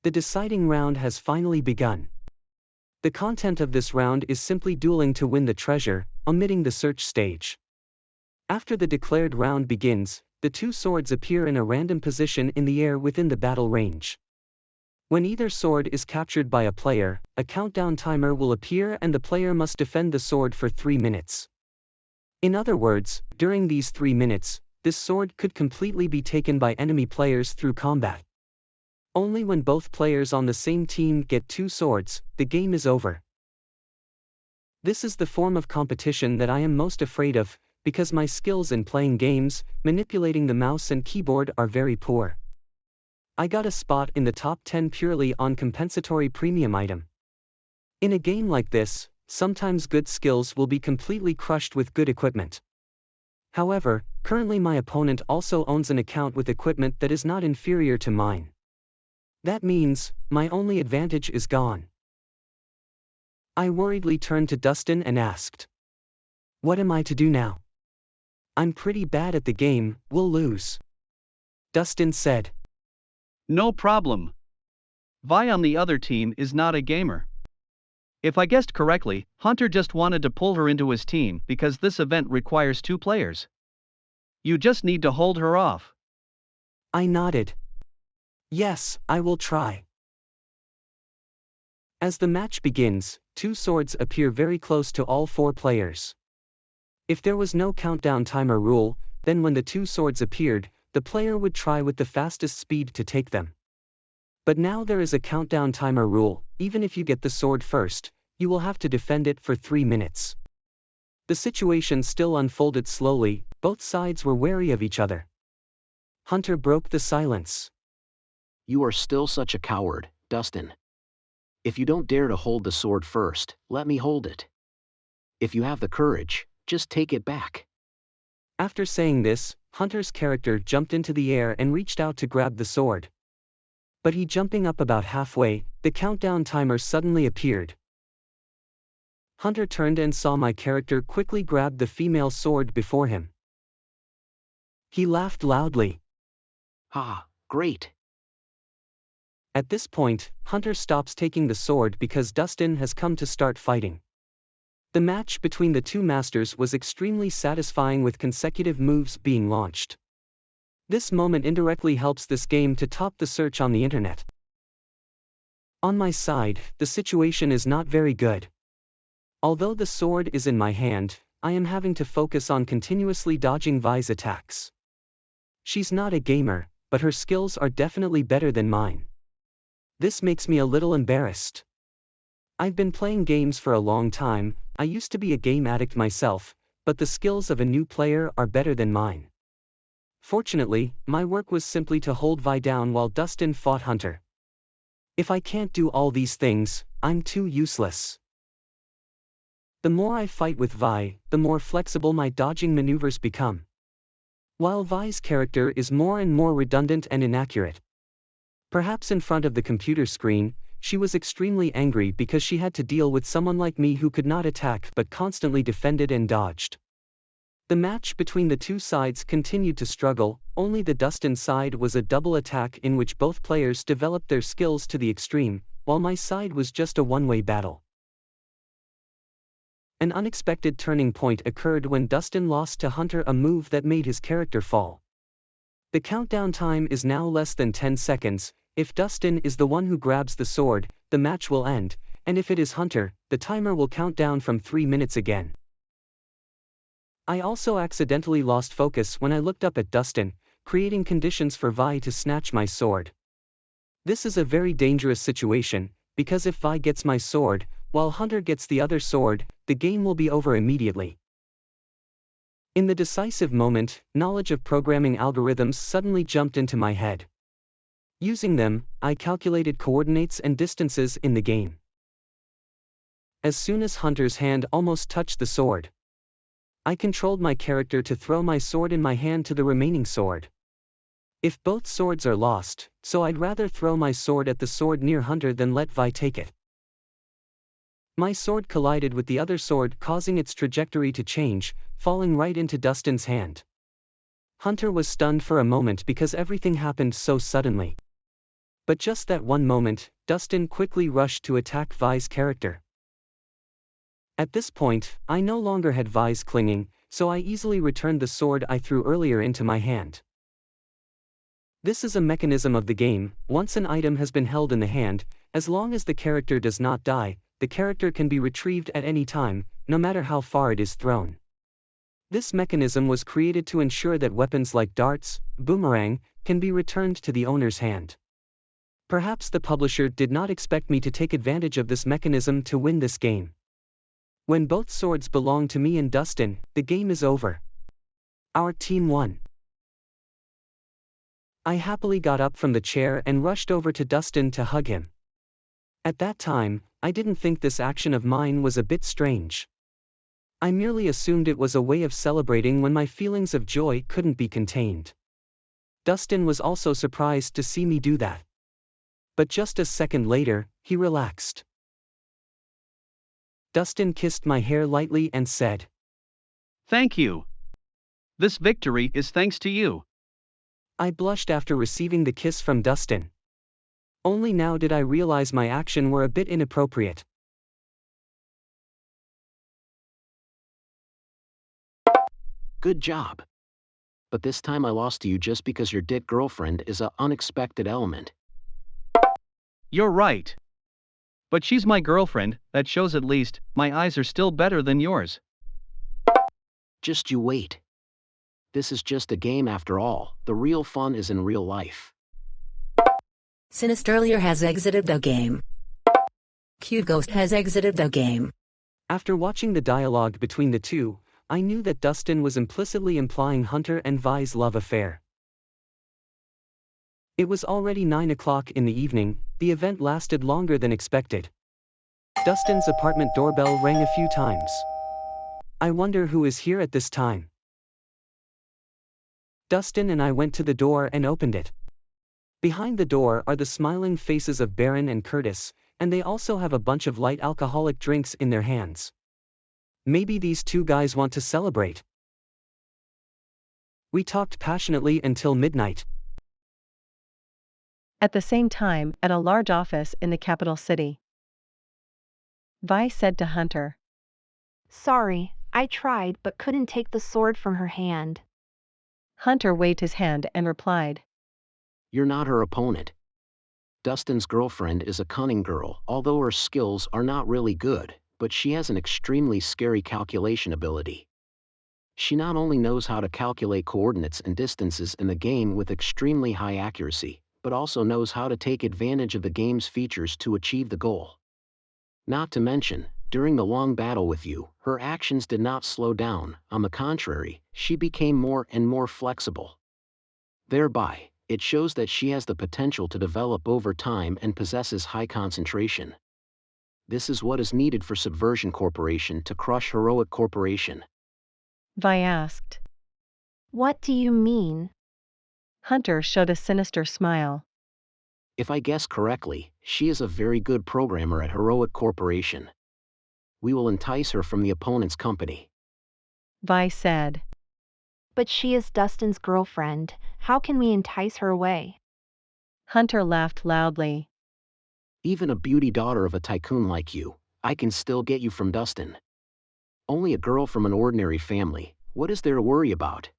The deciding round has finally begun. The content of this round is simply dueling to win the treasure, omitting the search stage. After the declared round begins, the two swords appear in a random position in the air within the battle range. When either sword is captured by a player, a countdown timer will appear and the player must defend the sword for 3 minutes. In other words, during these 3 minutes, this sword could completely be taken by enemy players through combat. Only when both players on the same team get 2 swords, the game is over. This is the form of competition that I am most afraid of, because my skills in playing games, manipulating the mouse and keyboard are very poor. I got a spot in the top 10 purely on compensatory premium item. In a game like this, sometimes good skills will be completely crushed with good equipment. However, currently my opponent also owns an account with equipment that is not inferior to mine. That means, my only advantage is gone. I worriedly turned to Dustin and asked, "What am I to do now? I'm pretty bad at the game, we'll lose." Dustin said, No problem. Vi on the other team is not a gamer. If I guessed correctly, Hunter just wanted to pull her into his team because this event requires 2 players. You just need to hold her off. I nodded. Yes, I will try. As the match begins, 2 swords appear very close to all 4 players. If there was no countdown timer rule, then when the 2 swords appeared, the player would try with the fastest speed to take them. But now there is a countdown timer rule. Even if you get the sword first, you will have to defend it for 3 minutes. The situation still unfolded slowly, both sides were wary of each other. Hunter broke the silence. You are still such a coward, Dustin. If you don't dare to hold the sword first, let me hold it. If you have the courage, just take it back. After saying this, Hunter's character jumped into the air and reached out to grab the sword. But he jumping up about halfway, the countdown timer suddenly appeared. Hunter turned and saw my character quickly grab the female sword before him. He laughed loudly. Ah, great. At this point, Hunter stops taking the sword because Dustin has come to start fighting. The match between the 2 masters was extremely satisfying with consecutive moves being launched. This moment indirectly helps this game to top the search on the internet. On my side, the situation is not very good. Although the sword is in my hand, I am having to focus on continuously dodging Vi's attacks. She's not a gamer, but her skills are definitely better than mine. This makes me a little embarrassed. I've been playing games for a long time. I used to be a game addict myself, but the skills of a new player are better than mine. Fortunately, my work was simply to hold Vi down while Dustin fought Hunter. If I can't do all these things, I'm too useless. The more I fight with Vi, the more flexible my dodging maneuvers become. While Vi's character is more and more redundant and inaccurate. Perhaps in front of the computer screen, she was extremely angry because she had to deal with someone like me who could not attack but constantly defended and dodged. The match between the 2 sides continued to struggle. Only the Dustin side was a double attack in which both players developed their skills to the extreme, while my side was just a one-way battle. An unexpected turning point occurred when Dustin lost to Hunter a move that made his character fall. The countdown time is now less than 10 seconds. If Dustin is the one who grabs the sword, the match will end, and if it is Hunter, the timer will count down from 3 minutes again. I also accidentally lost focus when I looked up at Dustin, creating conditions for Vi to snatch my sword. This is a very dangerous situation, because if Vi gets my sword, while Hunter gets the other sword, the game will be over immediately. In the decisive moment, knowledge of programming algorithms suddenly jumped into my head. Using them, I calculated coordinates and distances in the game. As soon as Hunter's hand almost touched the sword, I controlled my character to throw my sword in my hand to the remaining sword. If both swords are lost, so I'd rather throw my sword at the sword near Hunter than let Vi take it. My sword collided with the other sword, causing its trajectory to change, falling right into Dustin's hand. Hunter was stunned for a moment because everything happened so suddenly. But just that one moment, Dustin quickly rushed to attack Vi's character. At this point, I no longer had Vi's clinging, so I easily returned the sword I threw earlier into my hand. This is a mechanism of the game. Once an item has been held in the hand, as long as the character does not die, the character can be retrieved at any time, no matter how far it is thrown. This mechanism was created to ensure that weapons like darts, boomerang, can be returned to the owner's hand. Perhaps the publisher did not expect me to take advantage of this mechanism to win this game. When both swords belong to me and Dustin, the game is over. Our team won. I happily got up from the chair and rushed over to Dustin to hug him. At that time, I didn't think this action of mine was a bit strange. I merely assumed it was a way of celebrating when my feelings of joy couldn't be contained. Dustin was also surprised to see me do that. But just a second later, he relaxed. Dustin kissed my hair lightly and said, Thank you. This victory is thanks to you. I blushed after receiving the kiss from Dustin. Only now did I realize my action were a bit inappropriate. Good job. But this time I lost to you just because your dead girlfriend is an unexpected element. You're right. But she's my girlfriend, that shows at least, my eyes are still better than yours. Just you wait. This is just a game after all. The real fun is in real life. Sinister has exited the game. Q-Ghost has exited the game. After watching the dialogue between the two, I knew that Dustin was implicitly implying Hunter and Vi's love affair. It was already 9 o'clock in the evening. The event lasted longer than expected. Dustin's apartment doorbell rang a few times. I wonder who is here at this time. Dustin and I went to the door and opened it. Behind the door are the smiling faces of Baron and Curtis, and they also have a bunch of light alcoholic drinks in their hands. Maybe these two guys want to celebrate. We talked passionately until midnight. At the same time, at a large office in the capital city, Vi said to Hunter, Sorry, I tried but couldn't take the sword from her hand. Hunter waved his hand and replied, You're not her opponent. Dustin's girlfriend is a cunning girl, although her skills are not really good, but she has an extremely scary calculation ability. She not only knows how to calculate coordinates and distances in the game with extremely high accuracy, but also knows how to take advantage of the game's features to achieve the goal. Not to mention, during the long battle with you, her actions did not slow down. On the contrary, she became more and more flexible. Thereby, it shows that she has the potential to develop over time and possesses high concentration. This is what is needed for Subversion Corporation to crush Heroic Corporation. Vi asked. What do you mean? Hunter showed a sinister smile. If I guess correctly, she is a very good programmer at Heroic Corporation. We will entice her from the opponent's company. Vi said. But she is Dustin's girlfriend. How can we entice her away? Hunter laughed loudly. Even a beauty daughter of a tycoon like you, I can still get you from Dustin. Only a girl from an ordinary family, what is there to worry about?